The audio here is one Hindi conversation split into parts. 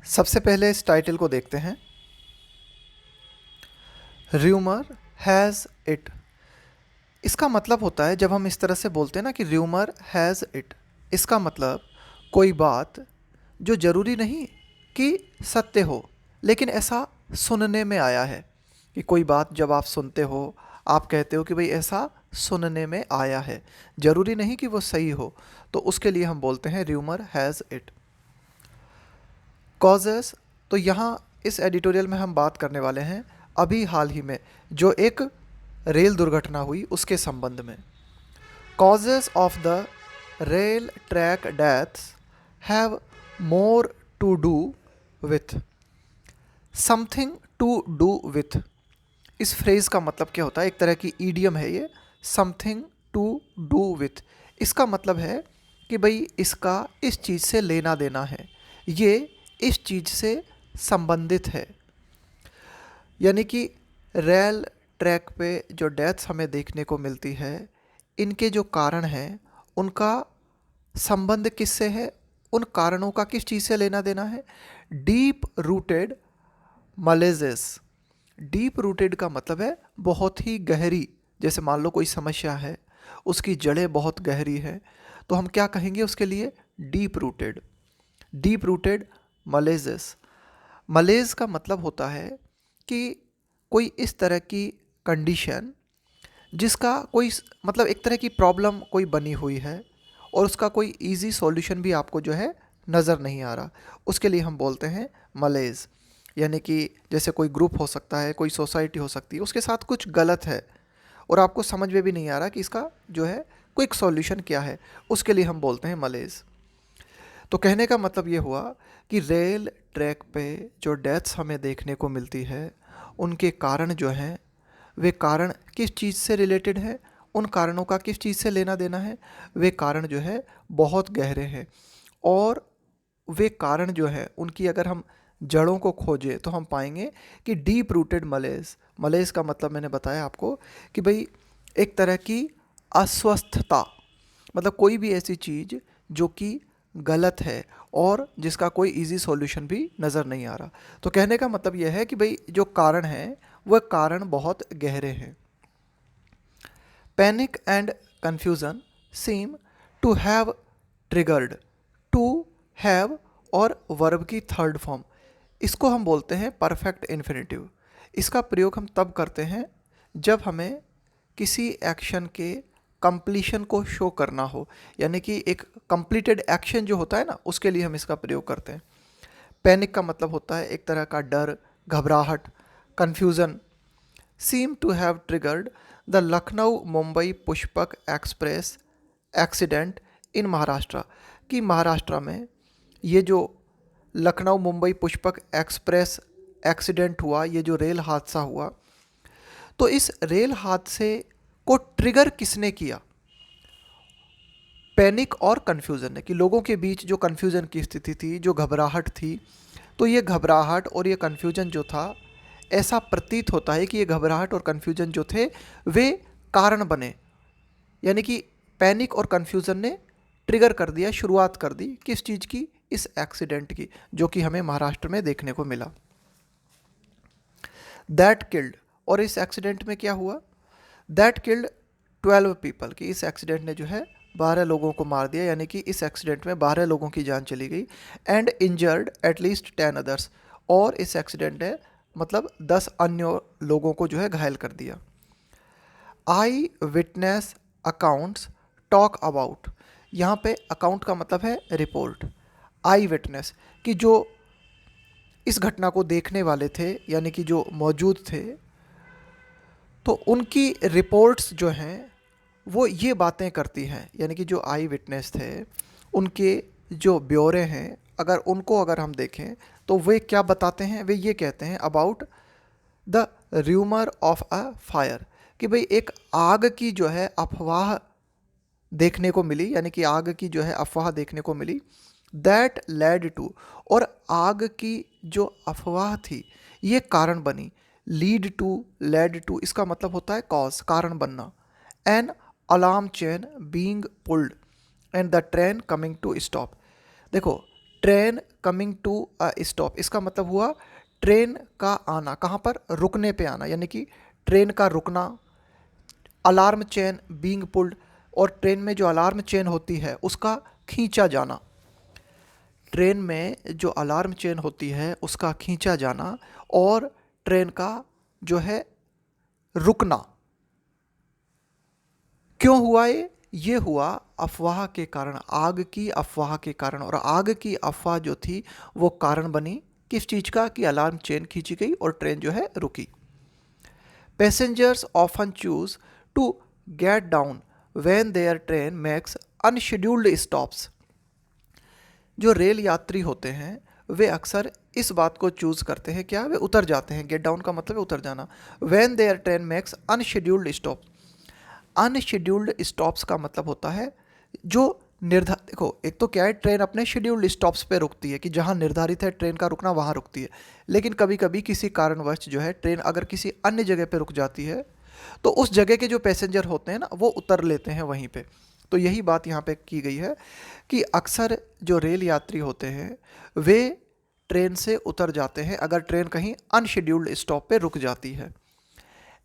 सबसे पहले इस टाइटल को देखते हैं। Rumour has it. इसका मतलब होता है, जब हम इस तरह से बोलते हैं ना कि र्यूमर हैज़ इट, इसका मतलब कोई बात जो ज़रूरी नहीं कि सत्य हो, लेकिन ऐसा सुनने में आया है। कि कोई बात जब आप सुनते हो, आप कहते हो कि भाई ऐसा सुनने में आया है, ज़रूरी नहीं कि वो सही हो, तो उसके लिए हम बोलते हैं र्यूमर हैज़ इट। कॉजेस, तो यहाँ इस एडिटोरियल में हम बात करने वाले हैं अभी हाल ही में जो एक रेल दुर्घटना हुई उसके संबंध में। Causes of the rail track deaths have more to do with something to do with. इस फ्रेज़ का मतलब क्या होता है? एक तरह की ईडियम है ये, समथिंग टू डू विथ। इसका मतलब है कि भाई इसका इस चीज़ से लेना देना है, ये इस चीज़ से संबंधित है। यानी कि रेल ट्रैक पे जो डेथ्स हमें देखने को मिलती है, इनके जो कारण हैं उनका संबंध किससे है, उन कारणों का किस चीज़ से लेना देना है? Deep rooted maladies. Deep rooted का मतलब है बहुत ही गहरी। जैसे मान लो कोई समस्या है, उसकी जड़ें बहुत गहरी है, तो हम क्या कहेंगे उसके लिए? Deep rooted. Deep rooted maladies. Malady का मतलब होता है कि कोई इस तरह की कंडीशन जिसका कोई मतलब एक तरह की प्रॉब्लम कोई बनी हुई है और उसका कोई इजी सॉल्यूशन भी आपको जो है नज़र नहीं आ रहा, उसके लिए हम बोलते हैं मलेज। यानी कि जैसे कोई ग्रुप हो सकता है, कोई सोसाइटी हो सकती है, उसके साथ कुछ गलत है और आपको समझ में भी नहीं आ रहा कि इसका जो है क्विक सॉल्यूशन क्या है, उसके लिए हम बोलते हैं मलेज। तो कहने का मतलब ये हुआ कि रेल ट्रैक पे जो डेथ्स हमें देखने को मिलती है, उनके कारण जो हैं वे कारण किस चीज़ से रिलेटेड है, उन कारणों का किस चीज़ से लेना देना है, वे कारण जो है बहुत गहरे हैं। और वे कारण जो है उनकी अगर हम जड़ों को खोजें तो हम पाएंगे कि डीप रूटेड मलेज। मलेज का मतलब मैंने बताया आपको कि भाई एक तरह की अस्वस्थता, मतलब कोई भी ऐसी चीज़ जो कि गलत है और जिसका कोई इजी सॉल्यूशन भी नज़र नहीं आ रहा। तो कहने का मतलब यह है कि भाई जो कारण हैं वह कारण बहुत गहरे हैं। Panic and confusion seem to have triggered. To have और वर्ब की थर्ड फॉर्म, इसको हम बोलते हैं परफेक्ट इन्फिनेटिव। इसका प्रयोग हम तब करते हैं जब हमें किसी एक्शन के कंप्लीशन को शो करना हो, यानी कि एक कंप्लीटेड एक्शन जो होता है ना, उसके लिए हम इसका प्रयोग करते हैं। पैनिक का मतलब होता है एक तरह का डर, घबराहट। Confusion, seem to have triggered the Lucknow Mumbai Pushpak Express accident in Maharashtra. कि महाराष्ट्र में ये जो लखनऊ मुंबई पुष्पक एक्सप्रेस एक्सीडेंट हुआ, ये जो रेल हादसा हुआ, तो इस रेल हादसे को ट्रिगर किसने किया? पैनिक और कन्फ्यूज़न ने। कि लोगों के बीच जो कन्फ्यूज़न की स्थिति थी, जो घबराहट थी, तो ये घबराहट और ये कन्फ्यूज़न जो था, ऐसा प्रतीत होता है कि ये घबराहट और कन्फ्यूज़न जो थे वे कारण बने। यानी कि पैनिक और कन्फ्यूज़न ने ट्रिगर कर दिया, शुरुआत कर दी किस चीज़ की? इस एक्सीडेंट की, जो कि हमें महाराष्ट्र में देखने को मिला। दैट किल्ड, और इस एक्सीडेंट में क्या हुआ? That killed 12 people. कि इस एक्सीडेंट ने जो है 12 लोगों को मार दिया, यानी कि इस एक्सीडेंट में 12 लोगों की जान चली गई। एंड इंजर्ड एटलीस्ट 10 अदर्स, और इस एक्सीडेंट ने मतलब 10 अन्य लोगों को जो है घायल कर दिया। आई विटनेस अकाउंट्स टॉक अबाउट। यहाँ पे अकाउंट का मतलब है रिपोर्ट। आई विटनेस, कि जो इस घटना को देखने वाले थे, यानी कि जो मौजूद थे, तो उनकी रिपोर्ट्स जो हैं वो ये बातें करती हैं। यानी कि जो आई विटनेस थे, उनके जो ब्यौरे हैं, अगर हम देखें तो वे क्या बताते हैं? वे ये कहते हैं about the rumour of a fire. कि भाई एक आग की जो है अफवाह देखने को मिली, यानी कि आग की जो है अफवाह देखने को मिली। दैट लेड टू, और आग की जो अफवाह थी ये कारण बनी। लीड टू, लेड टू, इसका मतलब होता है कॉज, कारण बनना। An alarm chain being pulled and the train coming to stop. देखो, train coming to a stop, इसका मतलब हुआ ट्रेन का आना, कहाँ पर, रुकने पे आना, यानी कि ट्रेन का रुकना। अलार्म चेन बीइंग पुल्ड, और ट्रेन में जो अलार्म चेन होती है उसका खींचा जाना, ट्रेन में जो अलार्म चेन होती है उसका खींचा जाना, और ट्रेन का जो है रुकना। क्यों हुआ ये हुआ अफवाह के कारण, आग की अफवाह के कारण। और आग की अफवाह जो थी वो कारण बनी किस चीज़ का, कि अलार्म चेन खींची गई और ट्रेन जो है रुकी। Passengers often choose to get down when their train makes unscheduled stops. जो रेल यात्री होते हैं वे अक्सर इस बात को चूज़ करते हैं, क्या, वे उतर जाते हैं। गेट डाउन का मतलब है उतर जाना। When their train makes unscheduled stop, unscheduled stops का मतलब होता है जो देखो, एक तो क्या है, ट्रेन अपने शेड्यूल्ड स्टॉप्स पे रुकती है कि जहाँ निर्धारित है ट्रेन का रुकना वहाँ रुकती है। लेकिन कभी कभी किसी कारणवश जो है ट्रेन अगर किसी अन्य जगह पे रुक जाती है तो उस जगह के जो पैसेंजर होते हैं ना वो उतर लेते हैं वहीं पे। तो यही बात यहाँ पे की गई है कि अक्सर जो रेल यात्री होते हैं वे ट्रेन से उतर जाते हैं अगर ट्रेन कहीं अनशेड्यूल्ड स्टॉप पे रुक जाती है।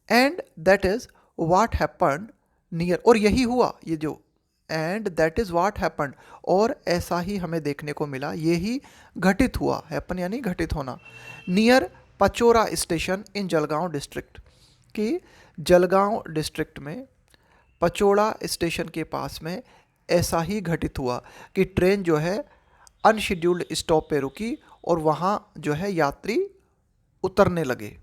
And that is what happened near, और यही हुआ, ये जो and that is what happened, और ऐसा ही हमें देखने को मिला, यही घटित हुआ, हैपन यानी घटित होना, नियर पचोरा स्टेशन इन जलगांव डिस्ट्रिक्ट, कि जलगांव डिस्ट्रिक्ट में पचोड़ा स्टेशन के पास में ऐसा ही घटित हुआ कि ट्रेन जो है अनशेड्यूल्ड स्टॉप पे रुकी और वहाँ जो है यात्री उतरने लगे।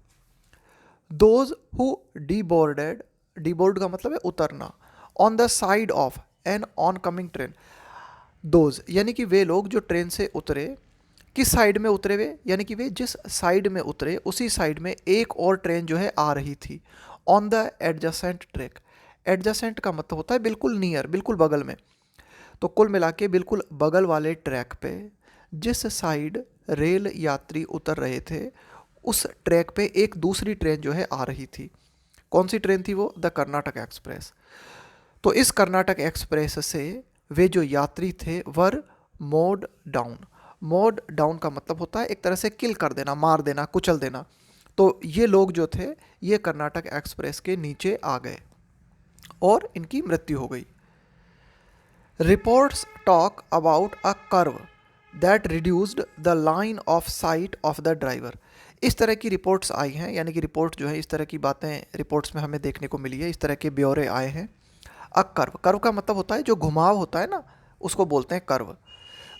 दोज हु डीबोर्डेड, डीबोर्ड का मतलब है उतरना, on the side of an oncoming train, those यानी कि वे लोग जो ट्रेन से उतरे, किस साइड में उतरे वे, यानी कि वे जिस साइड में उतरे उसी साइड में एक और ट्रेन जो है आ रही थी। On the adjacent track, adjacent का मतलब होता है बिल्कुल नियर, बिल्कुल बगल में। तो कुल मिला के बिल्कुल बगल वाले ट्रैक पे जिस साइड रेल यात्री उतर रहे थे उस ट्रैक पे एक दूसरी ट्रेन जो है आ रही थी। कौन सी ट्रेन थी वो, द कर्नाटक एक्सप्रेस। तो इस कर्नाटक एक्सप्रेस से वे जो यात्री थे वर मोड डाउन, मोड डाउन का मतलब होता है एक तरह से किल कर देना, मार देना, कुचल देना। तो ये लोग जो थे ये कर्नाटक एक्सप्रेस के नीचे आ गए और इनकी मृत्यु हो गई। Reports talk about a curve that reduced the line of site of the driver. इस तरह की रिपोर्ट्स आई हैं, यानी कि रिपोर्ट जो है इस तरह की बातें रिपोर्ट्स में हमें देखने को मिली है, इस तरह के ब्यौरे आए हैं। अ कर्व, कर्व का मतलब होता है जो घुमाव होता है ना उसको बोलते हैं कर्व।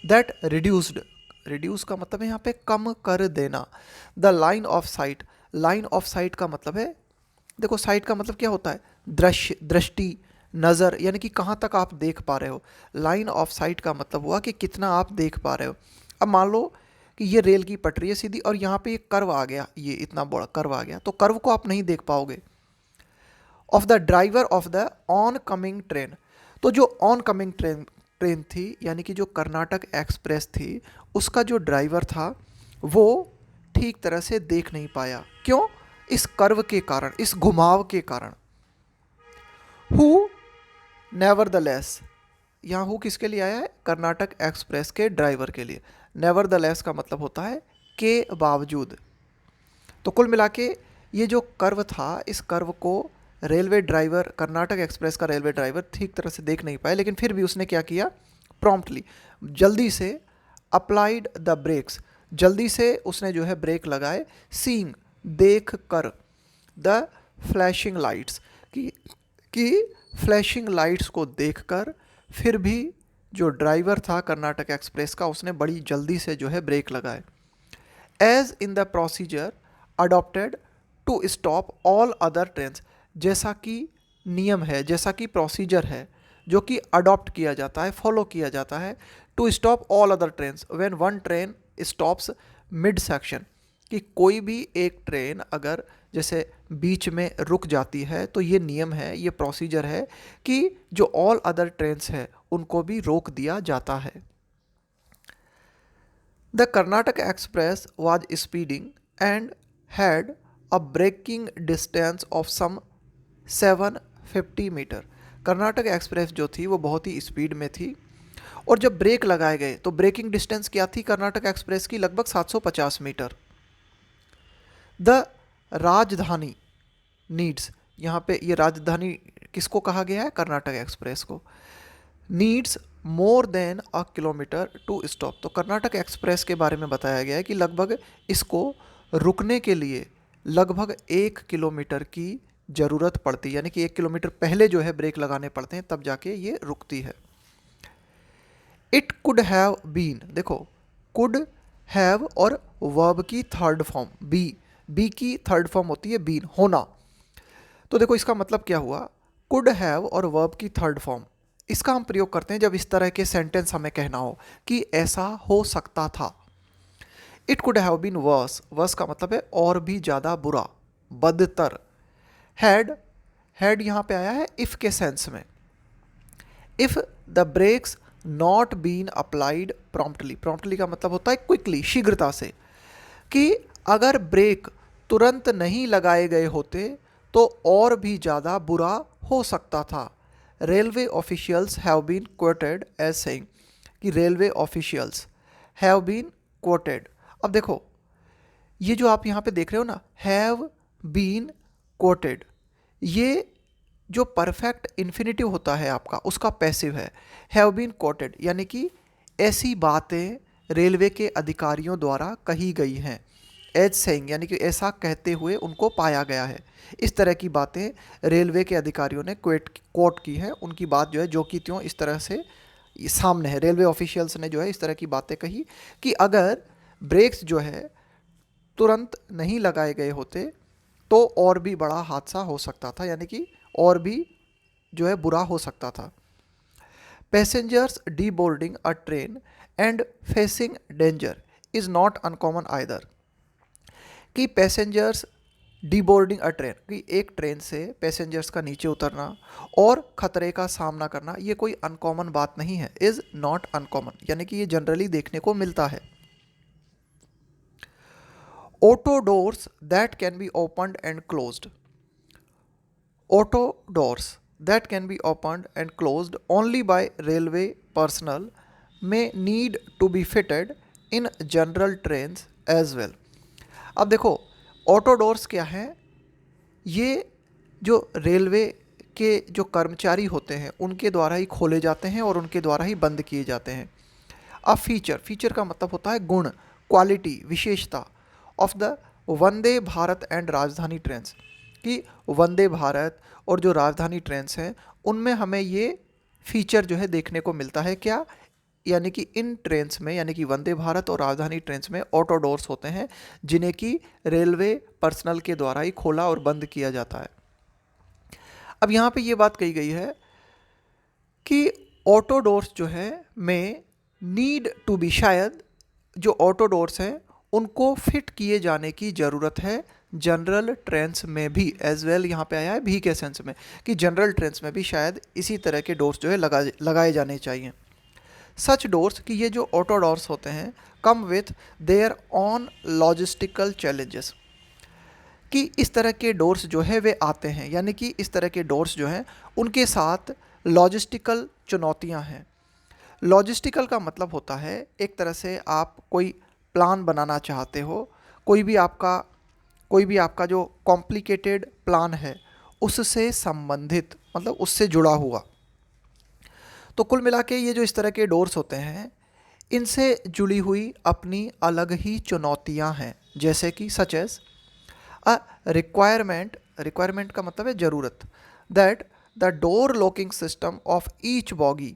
दैट रिड्यूस्ड, रिड्यूस का मतलब है यहाँ पे कम कर देना। The line of site, line of site का मतलब है, देखो साइट का मतलब क्या होता है, दृश्य, दृष्टि, नज़र, यानी कि कहाँ तक आप देख पा रहे हो। लाइन ऑफ साइट का मतलब हुआ कि कितना आप देख पा रहे हो। अब मान लो कि ये रेल की पटरी है सीधी और यहाँ पे एक कर्व आ गया, ये इतना बड़ा कर्व आ गया, तो कर्व को आप नहीं देख पाओगे। Of the driver of the on coming train, तो जो ऑन कमिंग ट्रेन थी यानी कि जो कर्नाटक एक्सप्रेस थी उसका जो ड्राइवर था वो ठीक तरह से देख नहीं पाया। क्यों, इस कर्व के कारण, इस घुमाव के कारण। हु नेवरदलेस, यहाँ हु किसके लिए आया है, कर्नाटक एक्सप्रेस के ड्राइवर के लिए। नेवरदलेस का मतलब होता है के बावजूद। तो कुल मिला के ये जो कर्व था इस कर्व को रेलवे ड्राइवर, कर्नाटक एक्सप्रेस का रेलवे ड्राइवर ठीक तरह से देख नहीं पाया, लेकिन फिर भी उसने क्या किया, प्रॉम्प्टली, जल्दी से, अप्लाइड द ब्रेक्स, जल्दी से उसने जो है ब्रेक लगाए, सीइंग, देख कर, द फ्लैशिंग लाइट्स, कि फ्लैशिंग लाइट्स को देखकर फिर भी जो ड्राइवर था कर्नाटक एक्सप्रेस का उसने बड़ी जल्दी से जो है ब्रेक लगाए। As in the procedure adopted to stop all other trains, जैसा कि नियम है, जैसा कि प्रोसीजर है जो कि अडॉप्ट किया जाता है, फॉलो किया जाता है, to stop all other trains when one train stops mid section, कि कोई भी एक ट्रेन अगर जैसे बीच में रुक जाती है तो ये नियम है, ये प्रोसीजर है कि जो ऑल अदर ट्रेन्स है उनको भी रोक दिया जाता है। The Karnataka express was speeding and had a braking distance of some 750 metre. Karnataka Express जो थी वो बहुत ही स्पीड में थी और जब ब्रेक लगाए गए तो ब्रेकिंग डिस्टेंस क्या थी कर्नाटक एक्सप्रेस की? लगभग 750 मीटर। द राजधानी नीड्स, यहाँ पे ये राजधानी किसको कहा गया है? कर्नाटक एक्सप्रेस को। Needs more than a kilometre to stop, तो कर्नाटक एक्सप्रेस के बारे में बताया गया है कि लगभग इसको रुकने के लिए लगभग 1 किलोमीटर की ज़रूरत पड़ती है, यानी कि 1 किलोमीटर पहले जो है ब्रेक लगाने पड़ते हैं, तब जाके ये रुकती है। इट कुड हैव बीन, देखो कुड हैव और वर्ब की थर्ड फॉर्म बी की थर्ड फॉर्म होती है बीन, होना। तो देखो इसका मतलब क्या हुआ? कुड हैव और वर्ब की थर्ड फॉर्म, इसका हम प्रयोग करते हैं जब इस तरह के सेंटेंस हमें कहना हो कि ऐसा हो सकता था। It could have been worse, worse का मतलब है और भी ज़्यादा बुरा, बदतर। हैड यहाँ पे आया है इफ़ के सेंस में। If the brakes not been applied promptly, promptly का मतलब होता है क्विकली, शीघ्रता से, कि अगर ब्रेक तुरंत नहीं लगाए गए होते तो और भी ज़्यादा बुरा हो सकता था। Railway officials have been quoted as saying, कि railway officials have been quoted. अब देखो ये जो आप यहाँ पे देख रहे हो ना, हैव बीन कोटेड, ये जो परफेक्ट इन्फिनिटिव होता है आपका उसका पैसिव है। हैव बीन कोटेड यानी कि ऐसी बातें रेलवे के अधिकारियों द्वारा कही गई हैं। एज सेइंग यानी कि ऐसा कहते हुए उनको पाया गया है। इस तरह की बातें रेलवे के अधिकारियों ने कोट की है, उनकी बात जो है जो कि त्यों इस तरह से सामने है। रेलवे ऑफिशियल्स ने जो है इस तरह की बातें कही कि अगर ब्रेक्स जो है तुरंत नहीं लगाए गए होते तो और भी बड़ा हादसा हो सकता था, यानी कि और भी जो है बुरा हो सकता था। Passengers deboarding a train and facing danger is not uncommon either, कि passengers deboarding a train, कि एक ट्रेन से पैसेंजर्स का नीचे उतरना और ख़तरे का सामना करना ये कोई अनकॉमन बात नहीं है। इज़ नॉट अनकॉमन यानी कि ये जनरली देखने को मिलता है। Auto doors that can be opened and closed, auto doors that can be opened and closed only by railway personnel may need to be fitted in general trains as well। अब देखो ऑटो डोर्स क्या है? ये जो रेलवे के जो कर्मचारी होते हैं उनके द्वारा ही खोले जाते हैं और उनके द्वारा ही बंद किए जाते हैं। अब फीचर का मतलब होता है गुण, क्वालिटी, विशेषता of the Vande Bharat and राजधानी ट्रेन्स, कि वंदे भारत और जो राजधानी ट्रेन्स हैं उनमें हमें ये फीचर जो है देखने को मिलता है। क्या? यानी कि इन ट्रेन्स में, यानी कि वंदे भारत और राजधानी ट्रेन्स में ऑटो डोर्स होते हैं जिन्हें कि रेलवे पर्सनल के द्वारा ही खोला और बंद किया जाता है। अब यहाँ पे ये बात कही गई है कि ऑटो डोर्स जो है में नीड टू बी, शायद जो ऑटो डोर्स हैं उनको फिट किए जाने की ज़रूरत है जनरल ट्रेन्स में भी। एज वेल यहाँ पे आया है भी के सेंस में, कि जनरल ट्रेन्स में भी शायद इसी तरह के डोर्स जो है लगाए जाने चाहिए। सच डोर्स, कि ये जो ऑटो डोर्स होते हैं come with their on logistical challenges, कि इस तरह के डोर्स जो है वे आते हैं, यानी कि इस तरह के डोर्स जो हैं उनके साथ लॉजिस्टिकल चुनौतियाँ हैं। लॉजिस्टिकल का मतलब होता है एक तरह से आप कोई प्लान बनाना चाहते हो, कोई भी आपका जो कॉम्प्लिकेटेड प्लान है उससे संबंधित, मतलब उससे जुड़ा हुआ। तो कुल मिला के ये जो इस तरह के डोर्स होते हैं इनसे जुड़ी हुई अपनी अलग ही चुनौतियां हैं, जैसे कि सच एज अ रिक्वायरमेंट का मतलब है ज़रूरत, that the door locking system of each boggy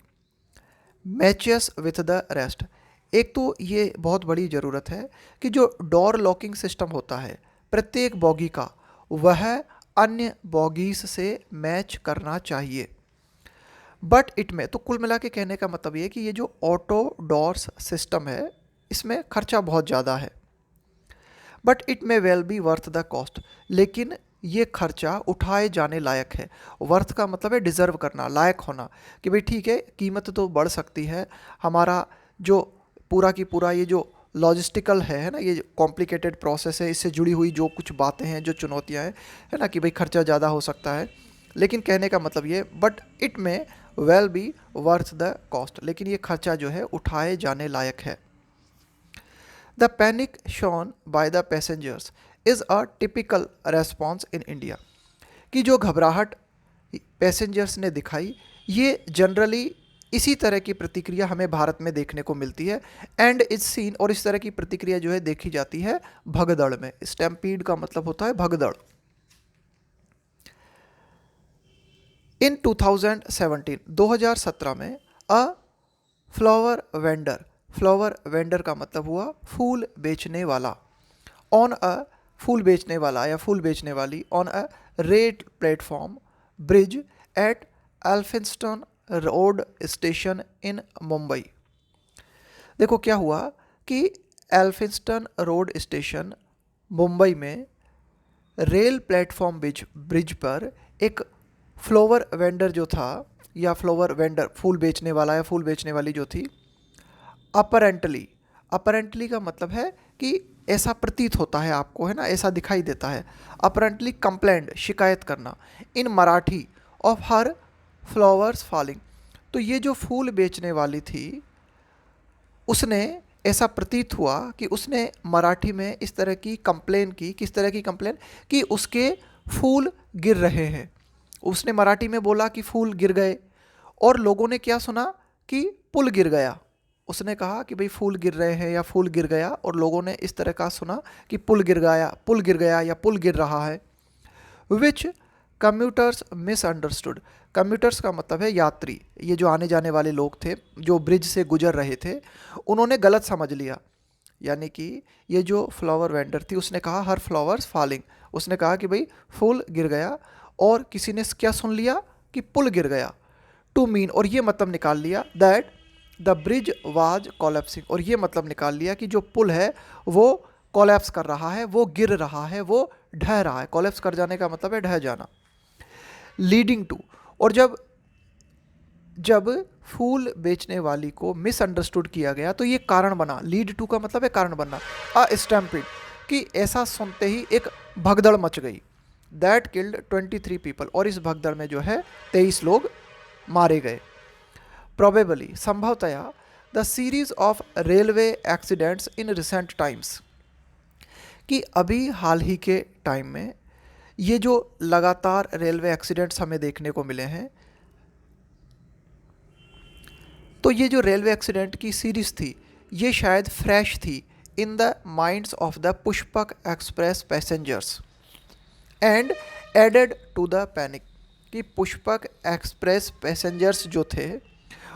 matches with the rest. एक तो ये बहुत बड़ी ज़रूरत है कि जो डोर लॉकिंग सिस्टम होता है प्रत्येक बॉगी का, वह अन्य बॉगीज से मैच करना चाहिए। बट इट में, तो कुल मिला के कहने का मतलब ये कि ये जो ऑटो डोर्स सिस्टम है इसमें खर्चा बहुत ज़्यादा है। But it may well B worth the cost, लेकिन ये खर्चा उठाए जाने लायक है। वर्थ का मतलब है डिज़र्व करना, लायक होना, कि भाई ठीक है कीमत तो बढ़ सकती है, हमारा जो पूरा की पूरा ये जो लॉजिस्टिकल है ना, ये कॉम्प्लिकेटेड प्रोसेस है, इससे जुड़ी हुई जो कुछ बातें हैं, जो चुनौतियां हैं, है ना, कि भाई खर्चा ज़्यादा हो सकता है, लेकिन कहने का मतलब ये बट इट में well B worth the cost, लेकिन ये खर्चा जो है उठाए जाने लायक है। The panic shown by the passengers is a typical response in India, कि जो घबराहट पैसेंजर्स ने दिखाई ये जनरली इसी तरह की प्रतिक्रिया हमें भारत में देखने को मिलती है। एंड इज सीन, और इस तरह की प्रतिक्रिया जो है देखी जाती है भगदड़ में। स्टैम्पीड का मतलब होता है भगदड़। इन 2017 में अ फ्लावर वेंडर का मतलब हुआ फूल बेचने वाला, ऑन अ फूल बेचने वाला या फूल बेचने वाली on a rail platform bridge at Elphinstone road station in Mumbai. देखो क्या हुआ कि एल्फिंस्टन रोड स्टेशन मुंबई में रेल प्लेटफॉर्म ब्रिज पर एक फ्लावर वेंडर जो था, या फ्लावर वेंडर फूल बेचने वाला या फूल बेचने वाली जो थी, अपरेंटली का मतलब है कि ऐसा प्रतीत होता है आपको, है ना, ऐसा दिखाई देता है। अपरेंटली कंप्लेंट, शिकायत करना, in Marathi of her flowers falling. तो ये जो फूल बेचने वाली थी उसने, ऐसा प्रतीत हुआ कि उसने मराठी में इस तरह की कंप्लेन की। किस तरह की कंप्लेन? कि उसके फूल गिर रहे हैं। उसने मराठी में बोला कि फूल गिर गए, और लोगों ने क्या सुना कि पुल गिर गया। उसने कहा कि भाई फूल गिर रहे हैं या फूल गिर गया, और लोगों ने इस तरह का सुना कि पुल गिर गया या पुल गिर रहा है। विच कम्यूटर्स मिसअंडरस्टूड। कम्यूटर्स का मतलब है यात्री, ये जो आने जाने वाले लोग थे जो ब्रिज से गुजर रहे थे, उन्होंने गलत समझ लिया। यानी कि ये जो फ्लावर वेंडर थी उसने कहा हर फ्लावर्स फॉलिंग, उसने कहा कि भाई फूल गिर गया, और किसी ने क्या सुन लिया कि पुल गिर गया। टू मीन, और ये मतलब निकाल लिया that the bridge was collapsing, और ये मतलब निकाल लिया कि जो पुल है वो कोलैप्स कर रहा है, वो गिर रहा है, वो ढह रहा है। कोलैप्स कर जाने का मतलब है ढह जाना। लीडिंग टू, और जब फूल बेचने वाली को मिसअंडरस्टूड किया गया तो ये कारण बना। लीड टू का मतलब है कारण बनना। अ स्टैम्पिड, कि ऐसा सुनते ही एक भगदड़ मच गई। दैट किल्ड 23 पीपल, और इस भगदड़ में जो है 23 लोग मारे गए। प्रोबेबली, संभवतया the series of railway accidents in recent times, कि अभी हाल ही के टाइम में ये जो लगातार रेलवे एक्सीडेंट्स हमें देखने को मिले हैं, तो ये जो रेलवे एक्सीडेंट की सीरीज थी ये शायद फ्रेश थी in the minds of the Pushpak Express passengers and added to the panic, कि पुष्पक एक्सप्रेस पैसेंजर्स जो थे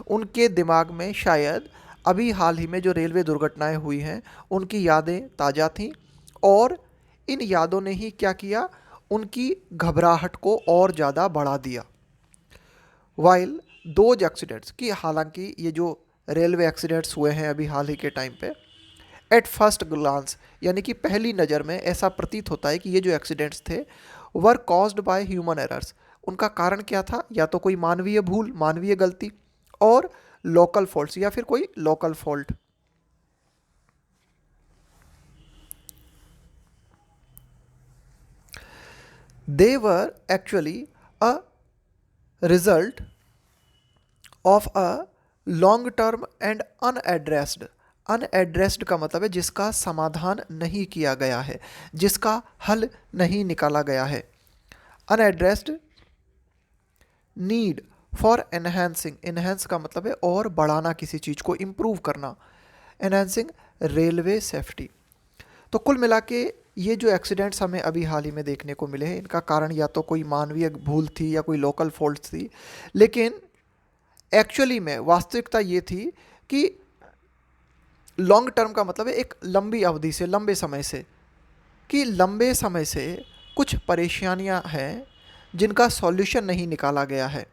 उनके दिमाग में शायद अभी हाल ही में जो रेलवे दुर्घटनाएं हुई हैं उनकी यादें ताज़ा थीं, और इन यादों ने ही क्या किया, उनकी घबराहट को और ज़्यादा बढ़ा दिया। वाइल दोज एक्सीडेंट्स, कि हालांकि ये जो रेलवे एक्सीडेंट्स हुए हैं अभी हाल ही के टाइम पे, एट फर्स्ट ग्लांस, यानी कि पहली नज़र में ऐसा प्रतीत होता है कि ये जो एक्सीडेंट्स थे वर कॉज्ड बाय ह्यूमन एरर्स। उनका कारण क्या था? या तो कोई मानवीय भूल, मानवीय गलती, और लोकल फॉल्ट्स, या फिर कोई local fault. They were actually a result of a long term and unaddressed का मतलब है जिसका समाधान नहीं किया गया है, जिसका हल नहीं निकाला गया है। Unaddressed need for enhancing, enhance का मतलब है और बढ़ाना, किसी चीज़ को इम्प्रूव करना। Enhancing railway safety. तो कुल मिला के ये जो एक्सीडेंट्स हमें अभी हाल ही में देखने को मिले हैं इनका कारण या तो कोई मानवीय भूल थी या कोई लोकल फॉल्ट थी, लेकिन एक्चुअली में वास्तविकता ये थी कि लॉन्ग टर्म का मतलब है एक लंबी अवधि से, लंबे समय से, कि लंबे समय से कुछ परेशानियां हैं जिनका सॉल्यूशन नहीं निकाला गया है।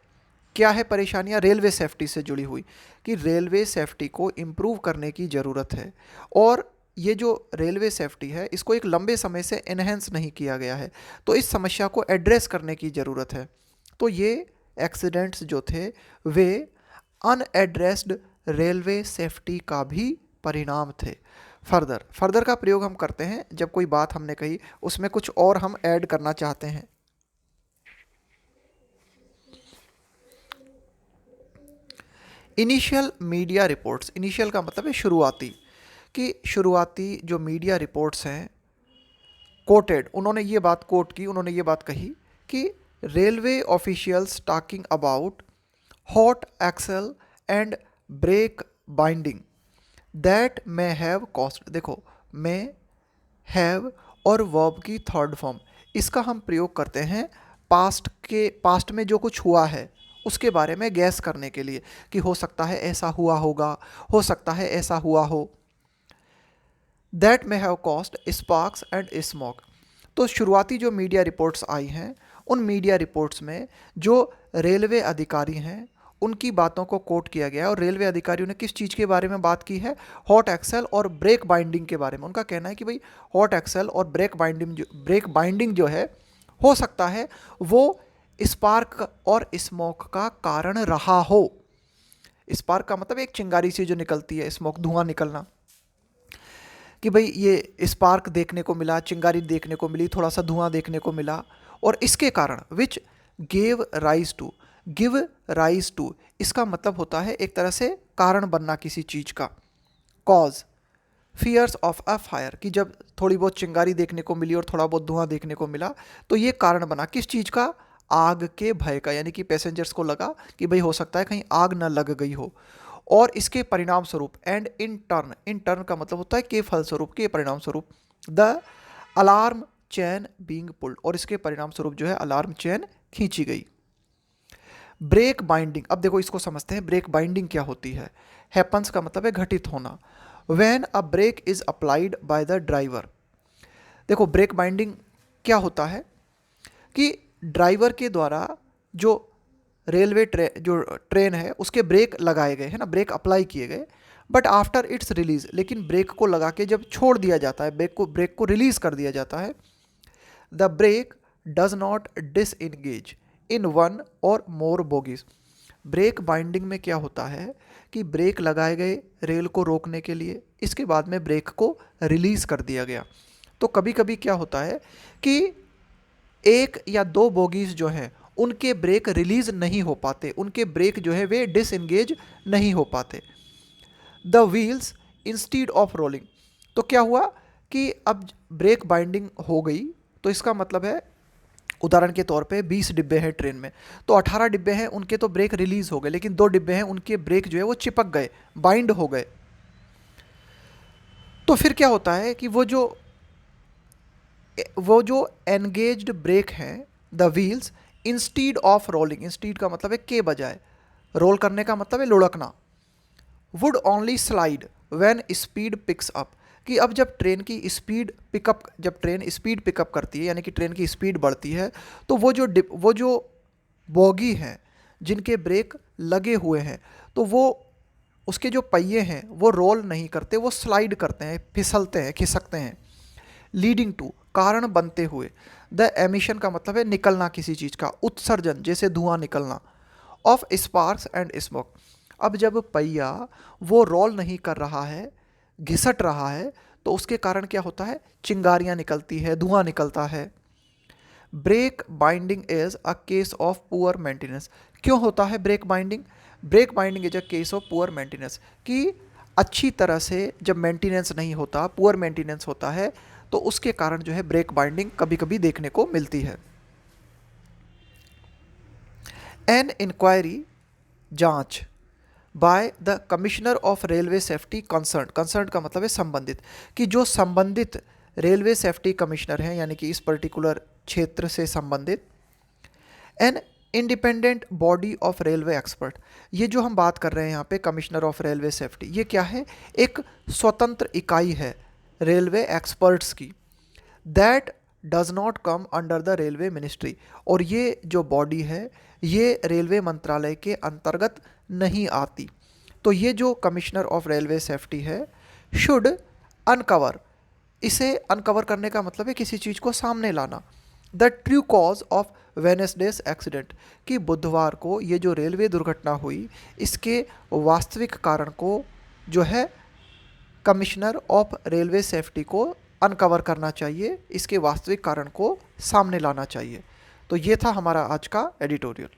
क्या है परेशानियां? रेलवे सेफ्टी से जुड़ी हुई, कि रेलवे सेफ्टी को इम्प्रूव करने की ज़रूरत है, और ये जो रेलवे सेफ्टी है इसको एक लंबे समय से एनहेंस नहीं किया गया है, तो इस समस्या को एड्रेस करने की ज़रूरत है। तो ये एक्सीडेंट्स जो थे वे अनएड्रेस्ड रेलवे सेफ्टी का भी परिणाम थे। फर्दर का प्रयोग हम करते हैं जब कोई बात हमने कही उसमें कुछ और हम ऐड करना चाहते हैं। इनिशियल मीडिया रिपोर्ट्स, इनिशियल का मतलब है शुरुआती, कि शुरुआती जो मीडिया रिपोर्ट्स हैं कोटेड, उन्होंने ये बात कोट की, उन्होंने ये बात कही कि railway officials talking about hot axle and brake binding that may have caused. देखो, मे हैव और वर्ब की थर्ड फॉर्म, इसका हम प्रयोग करते हैं पास्ट में जो कुछ हुआ है उसके बारे में गैस करने के लिए, कि हो सकता है ऐसा हुआ होगा, हो सकता है ऐसा हुआ हो। That may have cost sparks and smoke. तो शुरुआती जो मीडिया रिपोर्ट्स आई हैं, उन मीडिया रिपोर्ट्स में जो रेलवे अधिकारी हैं उनकी बातों को कोट किया गया है, और रेलवे अधिकारियों ने किस चीज़ के बारे में बात की है, हॉट एक्सेल और ब्रेक बाइंडिंग के बारे में। उनका कहना है कि भाई हॉट एक्सेल और ब्रेक बाइंडिंग जो है, हो सकता है वो स्पार्क और स्मोक का कारण रहा हो। स्पार्क का मतलब एक चिंगारी सी जो निकलती है, स्मोक धुआं निकलना, कि भाई ये स्पार्क देखने को मिला, चिंगारी देखने को मिली, थोड़ा सा धुआं देखने को मिला, और इसके कारण विच गिव राइज टू, इसका मतलब होता है एक तरह से कारण बनना किसी चीज़ का। Cause fears of a fire, कि जब थोड़ी बहुत चिंगारी देखने को मिली और थोड़ा बहुत धुआं देखने को मिला तो ये कारण बना किस चीज़ का, आग के भय का, यानी कि पैसेंजर्स को लगा कि भाई हो सकता है कहीं आग न लग गई हो, और इसके परिणाम स्वरूप एंड इन टर्न का मतलब होता है के फलस्वरूप, के परिणाम स्वरूप the alarm chain being pulled, और इसके परिणाम स्वरूप जो है अलार्म चैन खींची गई। ब्रेक बाइंडिंग, अब देखो इसको समझते हैं, ब्रेक बाइंडिंग क्या होती है। हैपन्स का मतलब है घटित होना। When a brake is applied by the driver, देखो ब्रेक बाइंडिंग क्या होता है कि ड्राइवर के द्वारा जो जो ट्रेन है उसके ब्रेक लगाए गए हैं ना, ब्रेक अप्लाई किए गए, बट आफ्टर इट्स रिलीज, लेकिन ब्रेक को लगा के जब छोड़ दिया जाता है, ब्रेक को रिलीज कर दिया जाता है, the brake does not disengage in one or more bogies. Break binding में क्या होता है कि ब्रेक लगाए गए रेल को रोकने के लिए, इसके बाद में ब्रेक को रिलीज कर दिया गया। तो कभी कभी क्या होता है कि एक या दो बोगीज जो हैं उनके ब्रेक रिलीज नहीं हो पाते, उनके ब्रेक जो है वे डिसएंगेज नहीं हो पाते। The wheels instead of rolling, तो क्या हुआ कि अब ब्रेक बाइंडिंग हो गई, तो इसका मतलब है उदाहरण के तौर पे 20 डिब्बे हैं ट्रेन में, तो 18 डिब्बे हैं उनके तो ब्रेक रिलीज हो गए, लेकिन 2 डिब्बे हैं उनके ब्रेक जो है वो चिपक गए, बाइंड हो गए। तो फिर क्या होता है कि वो जो एंगेज्ड ब्रेक हैं, the wheels instead of rolling, instead का मतलब है के बजाय, रोल करने का मतलब है लुढ़कना, would only slide when speed picks up, कि अब जब ट्रेन स्पीड पिकअप करती है, यानी कि ट्रेन की स्पीड बढ़ती है, तो वो जो बोगी हैं जिनके ब्रेक लगे हुए हैं, तो वो उसके जो पहिए हैं वो रोल नहीं करते, वो स्लाइड करते हैं, फिसलते हैं, खिसकते हैं। लीडिंग टू, कारण बनते हुए। द एमिशन का मतलब है निकलना किसी चीज़ का, उत्सर्जन जैसे धुआं निकलना, ऑफ स्पार्क्स एंड स्मोक। अब जब पहिया वो रोल नहीं कर रहा है, घिसट रहा है, तो उसके कारण क्या होता है, चिंगारियाँ निकलती है, धुआं निकलता है। Break binding is a case of poor maintenance, क्यों होता है break binding? Break binding is a case of poor maintenance, कि अच्छी तरह से जब मेंटेनेंस नहीं होता, पुअर मेंटेनेंस होता है, तो उसके कारण जो है ब्रेक बाइंडिंग कभी कभी देखने को मिलती है। एन इंक्वायरी, जांच, by the commissioner of railway safety concern, concern का मतलब है संबंधित, कि जो संबंधित रेलवे सेफ्टी कमिश्नर हैं, यानी कि इस पर्टिकुलर क्षेत्र से संबंधित। An independent body of railway expert, ये जो हम बात कर रहे हैं यहाँ पे कमिश्नर ऑफ रेलवे सेफ्टी, ये क्या है, एक स्वतंत्र इकाई है रेलवे एक्सपर्ट्स की। That does not come under the railway ministry, और ये जो बॉडी है ये रेलवे मंत्रालय के अंतर्गत नहीं आती। तो ये जो कमिश्नर ऑफ रेलवे सेफ्टी है, शुड अनकवर, इसे अनकवर करने का मतलब है किसी चीज़ को सामने लाना। The true cause of Wednesday's accident, कि बुधवार को ये जो रेलवे दुर्घटना हुई इसके वास्तविक कारण को जो है कमिश्नर ऑफ रेलवे सेफ्टी को अनकवर करना चाहिए, इसके वास्तविक कारण को सामने लाना चाहिए। तो ये था हमारा आज का एडिटोरियल।